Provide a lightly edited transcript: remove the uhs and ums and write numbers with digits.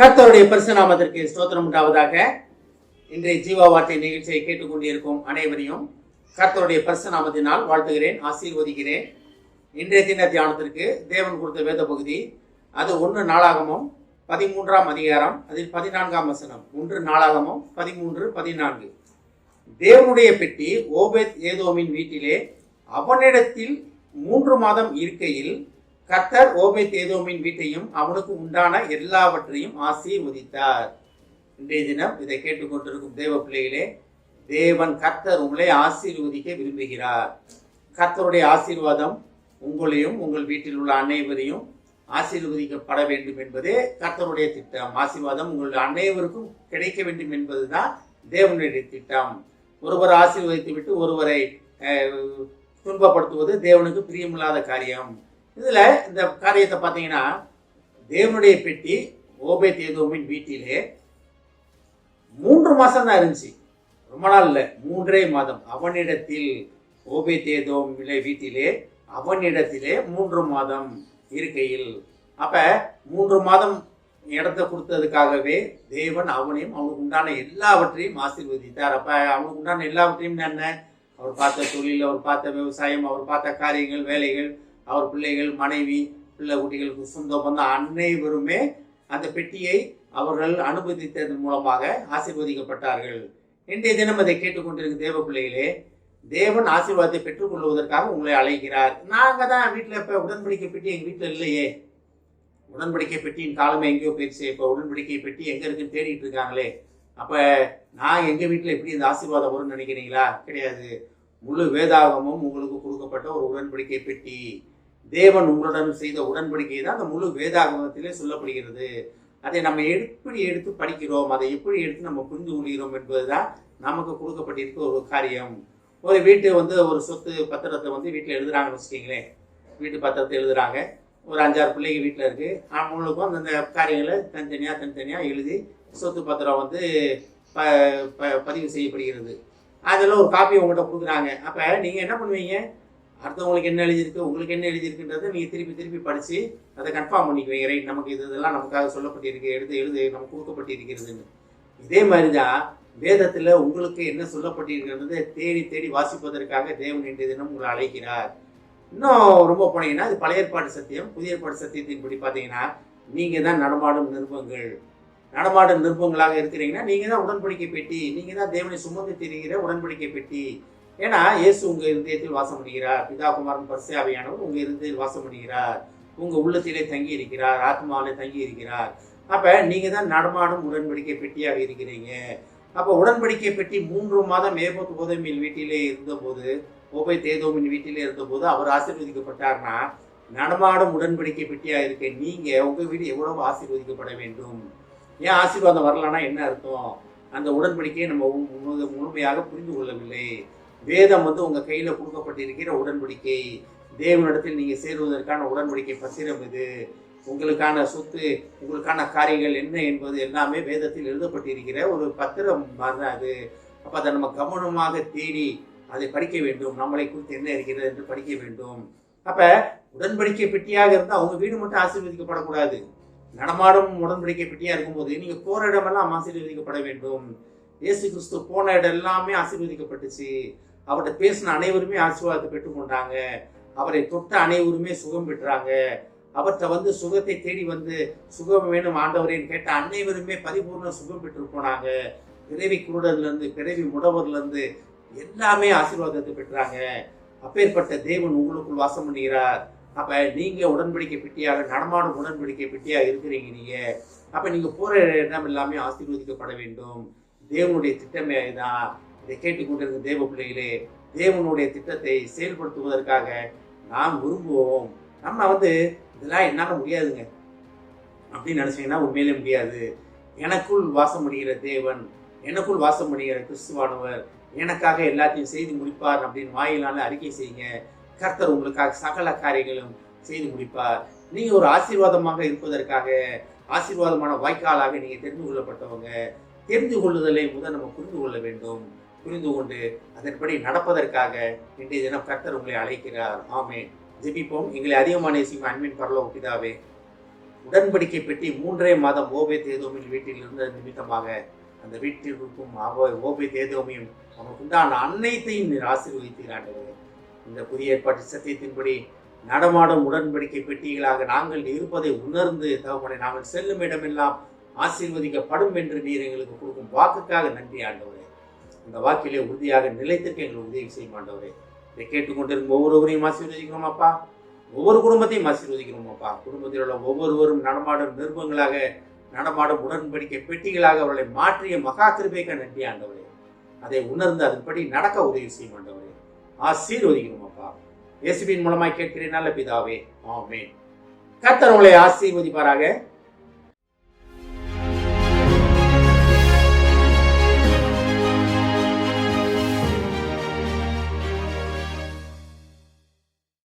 கர்த்தருடைய பரிசு நாமத்திற்கு ஸ்தோத்திரம் உண்டாவதாக. இன்றைய ஜீவா வார்த்தை நிகழ்ச்சியை கேட்டுக்கொண்டிருக்கும் அனைவரையும் கர்த்தருடைய பரிசு நாமத்தினால் வாழ்த்துகிறேன், ஆசீர்வதிக்கிறேன். இன்றைய தின தியானத்திற்கு தேவன் கொடுத்த வேத பகுதி அது 1 நாளாகமம் 13ஆம் அதிகாரம், அதில் 14ஆம் வசனம். 1 நாளாகமம் 13:14. தேவனுடைய பெட்டி ஓபேத் ஏதோமின் வீட்டிலே அவனிடத்தில் 3 மாதம் இருக்கையில் கர்த்தர் ஓபேத் ஏதோமின் வீட்டையும் அவனுக்கு உண்டான எல்லாவற்றையும் ஆசீர்வதித்தார். இன்றைய தினம் இதை கேட்டுக்கொண்டிருக்கும் தேவ பிள்ளைகளே, தேவன் கர்த்தர் உங்களை ஆசீர்வதிக்க விரும்புகிறார். கர்த்தருடைய ஆசீர்வாதம் உங்களையும் உங்கள் வீட்டில் உள்ள அனைவரையும் ஆசீர்வதிக்கப்பட வேண்டும் என்பதே கர்த்தருடைய திட்டம். ஆசீர்வாதம் உங்கள் அனைவருக்கும் கிடைக்க வேண்டும் என்பதுதான் தேவனுடைய திட்டம். ஒருவரை ஆசீர்வதித்து விட்டு ஒருவரை துன்பப்படுத்துவது தேவனுக்கு பிரியமில்லாத காரியம். இதுல இந்த காரியத்தை பார்த்தீங்கன்னா, தேவனுடைய பெட்டி ஓபேத் ஏதோமின் வீட்டிலே 3 மாசம் தான் இருந்துச்சு, ரொம்ப நாள் இல்லை, 3 மாதம். அவனிடத்தில் ஓபேத் ஏதோம் வீட்டிலே அவனிடத்திலே 3 மாதம் இருக்கையில். அப்ப 3 மாதம் இடத்தை கொடுத்ததுக்காகவே தேவன் அவனையும் அவனுக்கு உண்டான எல்லாவற்றையும் ஆசீர்வதித்தார். அப்ப அவனுக்கு உண்டான எல்லாவற்றையும் என்ன? அவர் பார்த்த தொழில், அவர் பார்த்த விவசாயம், அவர் பார்த்த காரியங்கள், வேலைகள், அவர் பிள்ளைகள், மனைவி, பிள்ளை குட்டிகளுக்கு சொந்த பந்தம் அனைவருமே அந்த பெட்டியை அவர்கள் அனுமதித்ததன் மூலமாக ஆசீர்வதிக்கப்பட்டார்கள். இன்றைய தினம் அதை கேட்டுக்கொண்டிருக்கும் தேவ பிள்ளைகளே, தேவன் ஆசீர்வாதத்தை பெற்றுக்கொள்வதற்காக உங்களை அழைக்கிறார். நாங்கள் தான் வீட்டில் இப்போ உடன்படிக்கை பெட்டி எங்கள் வீட்டில் இல்லையே. உடன்படிக்கை பெட்டியின் காலமே எங்கேயோ போயிடுச்சு. இப்போ உடன்படிக்கை பெட்டி எங்கே இருக்குன்னு தேடிட்டு இருக்காங்களே. அப்போ நான் எங்கள் வீட்டில் எப்படி இந்த ஆசீர்வாதம் வரும்னு நினைக்கிறீங்களா? கிடையாது. முழு வேதாகமும் உங்களுக்கு கொடுக்கப்பட்ட ஒரு உடன்படிக்கை பெட்டி. தேவன் உங்களுடன் செய்த உடன்படிக்கை தான் அந்த முழு வேதாகமத்திலே சொல்லப்படுகிறது. அதை நம்ம எப்படி எடுத்து படிக்கிறோம், அதை எப்படி எடுத்து நம்ம புரிந்து கொள்கிறோம் என்பதுதான் நமக்கு கொடுக்கப்பட்டிருக்க ஒரு காரியம். ஒரு வீட்டு ஒரு சொத்து பத்திரத்தை வீட்டில் எழுதுறாங்கன்னு வச்சுக்கிங்களேன். வீட்டு பத்திரத்தை எழுதுறாங்க. ஒரு 5-6 பிள்ளைங்க வீட்டில் இருக்குது. அவங்களுக்கும் அந்தந்த காரியங்களை தனித்தனியாக எழுதி சொத்து பத்திரம் பதிவு செய்யப்படுகிறது. அதில் ஒரு காப்பி உங்கள்கிட்ட கொடுக்குறாங்க. அப்போ நீங்கள் என்ன பண்ணுவீங்க? அடுத்தவங்களுக்கு என்ன எழுதியிருக்கு, உங்களுக்கு என்ன எழுதியிருக்குன்றதை நீங்கள் திருப்பி படித்து அதை கன்ஃபார்ம் பண்ணிக்குவீங்க. ரைட், நமக்கு இதெல்லாம் நமக்காக சொல்லப்பட்டிருக்கு, எழுது நமக்கு கொடுக்கப்பட்டிருக்கிறதுன்னு. இதே மாதிரி தான் வேதத்தில் உங்களுக்கு என்ன சொல்லப்பட்டிருக்கிறத தேடி வாசிப்பதற்காக தேவன் இன்றைய தினம் உங்களை அழைக்கிறார். இன்னும் ரொம்ப போனீங்கன்னா, இது பழைய ஏற்பாடு சத்தியம். புதிய ஏற்பாடு சத்தியத்தின்படி பார்த்தீங்கன்னா, நீங்கள் தான் நடமாடும் நிருபங்கள். நடமாடும் நிருபங்களாக இருக்கிறீங்கன்னா நீங்கள் தான் உடன்படிக்கை பெட்டி. நீங்கள் தான் தேவனை சுமந்து திரிகிற உடன்படிக்கை பெட்டி. ஏன்னா இயேசு உங்கள் இருதயத்தில் வாசம் பண்ணுகிறார். பிதா குமாரன் பரிசுத்த ஆவியானவர் உங்கள் இருதயத்தில் வாசம் பண்ணுகிறார். உங்கள் உள்ளத்திலே தங்கி இருக்கிறார், ஆத்மாவிலே தங்கி இருக்கிறார். அப்போ நீங்கள் தான் நடமாடும் உடன்படிக்கை பெட்டியாக இருக்கிறீங்க. அப்போ உடன்படிக்கை பெட்டி 3 மாதம் ஏபோத் ஏதோமின் வீட்டிலே இருந்தபோது, ஓபேத் ஏதோமின் வீட்டிலே இருந்தபோது அவர் ஆசீர்வதிக்கப்பட்டார்னா, நடமாடும் உடன்படிக்கை பெட்டியாக இருக்க நீங்கள் உங்கள் வீடு எவ்வளவு ஆசீர்வதிக்கப்பட வேண்டும். ஏன் ஆசீர்வாதம் வரலன்னா என்ன அர்த்தம்? அந்த உடன்படிக்கையை நம்ம முழுமையாக புரிந்து கொள்ளவில்லை. வேதம் உங்கள் கையில் கொடுக்கப்பட்டிருக்கிற உடன்படிக்கை. தேவனிடத்தில் நீங்கள் சேருவதற்கான உடன்படிக்கை பத்திரம் இது. உங்களுக்கான சொத்து, உங்களுக்கான காரியங்கள் என்ன என்பது எல்லாமே வேதத்தில் எழுதப்பட்டிருக்கிற ஒரு பத்திரம் மாதிரி தான் அது. அப்போ அதை நம்ம கவனமாக தேடி அதை படிக்க வேண்டும். நம்மளை குறித்து என்ன இருக்கிறது என்று படிக்க வேண்டும். அப்போ உடன்படிக்கை பெட்டியாக இருந்தால் அவங்க வீடு மட்டும் ஆசீர்வதிக்கப்படக்கூடாது. நடமாடும் உடன்படிக்கை பெட்டியாக இருக்கும்போது நீங்கள் போகிற இடமெல்லாம் ஆசீர்வதிக்கப்பட வேண்டும். இயேசு கிறிஸ்து போன இடம் எல்லாமே ஆசீர்வதிக்கப்பட்டுச்சு. அவர்கிட்ட பேசின அனைவருமே ஆசீர்வாதத்தை பெற்றுக்கொண்டாங்க. அவரை தொட்ட அனைவருமே சுகம் பெற்றாங்க. அவர்கிட்ட சுகத்தை தேடி சுகம் வேணும் ஆண்டவரேன்னு கேட்ட அனைவருமே பரிபூர்ண சுகம் பெற்று போனாங்க. பிறவி குருடர்லேருந்து பிறவி முடவர்லேருந்து எல்லாமே ஆசீர்வாதத்தை பெற்றாங்க. அப்பேற்பட்ட தேவன் உங்களுக்குள் வாசம் பண்ணுகிறார். அப்போ நீங்கள் உடன்படிக்கை பெட்டியாக, நடமாடும் உடன்படிக்கை பெட்டியாக இருக்கிறீங்க. நீங்கள் அப்போ நீங்கள் போகிற இடம் எல்லாமே ஆசீர்வதிக்கப்பட வேண்டும். தேவனுடைய திட்டமே தான். இதை கேட்டுக்கொண்டிருந்த தேவ பிள்ளைகளே, தேவனுடைய திட்டத்தை செயல்படுத்துவதற்காக நாம் விரும்புவோம். நம்ம இதெல்லாம் என்னால் முடியாதுங்க அப்படின்னு நினச்சிங்கன்னா உண்மையிலே முடியாது. எனக்குள் வாசம் பண்ணுகிற தேவன், எனக்குள் வாசம் பண்ணுகிற கிறிஸ்துவானவர் எனக்காக எல்லாத்தையும் செய்து முடிப்பார் அப்படின்னு வாயிலான அறிக்கை செய்யுங்க. கர்த்தர் உங்களுக்காக சகல காரியங்களும் செய்து முடிப்பார். நீங்கள் ஒரு ஆசீர்வாதமாக இருப்பதற்காக, ஆசீர்வாதமான வாய்க்காலாக நீங்கள் தெரிந்து கொள்ளப்பட்டவங்க. தெரிந்து கொள்ளுதலை நம்ம புரிந்து கொள்ள வேண்டும். புரிந்து கொண்டு அதன்படி நடப்பதற்காக இன்றைய தினம் கர்த்தர் உங்களை அழைக்கிறார். ஆமென். ஜெபிப்போம். எங்களை அதிகமான நேசிக்கும் அன்பின் பரலோக பிதாவே, உடன்படிக்கை பெட்டி 3 மாதம் ஓபேத் ஏதோமின் வீட்டில் இருந்த நிமித்தமாக அந்த வீட்டிற்கும் ஓபேத் ஏதோமையும் அவனுக்கு உண்டான அனைத்தையும் நீர் ஆசீர்வதித்தீர் ஆண்டவரே. இந்த புதிய ஏற்பாட்டு சத்தியத்தின்படி நடமாடும் உடன்படிக்கை பெட்டிகளாக நாங்கள் இருப்பதை உணர்ந்து தகப்பனை நாங்கள் செல்லும் இடமெல்லாம் ஆசீர்வதிக்கப்படும் என்று நீர் எங்களுக்கு கொடுக்கும் வாக்குக்காக நன்றி ஆண்டவரே. இந்த வாக்கிலே உறுதியாக நிலைத்திருக்க எங்களுக்கு உதவி செய்யும் ஆண்டவரே. இதை கேட்டுக்கொண்டிருக்கும் ஒவ்வொருவரையும் ஆசீர்வதிக்கிறோம் அப்பா. ஒவ்வொரு குடும்பத்தையும் ஆசீர்வதிக்கிறோம் அப்பா. குடும்பத்தில் உள்ள ஒவ்வொருவரும் நடமாடும் நிருபங்களாக, நடமாடும் உடன்படிக்கை பெட்டிகளாக அவர்களை மாற்றிய மகா கிருபைக்கு நன்றி ஆண்டவரே. அதை உணர்ந்து அதன்படி நடக்க உதவி செய்யும் ஆண்டவரே. ஆசீர்வதிக்கிறோம் அப்பா. இயேசுவின் மூலமாய் கேட்கிறேன் நல்ல பிதாவே, ஆமென். கர்த்தர் உங்களை ஆசீர்வதிப்பாராக.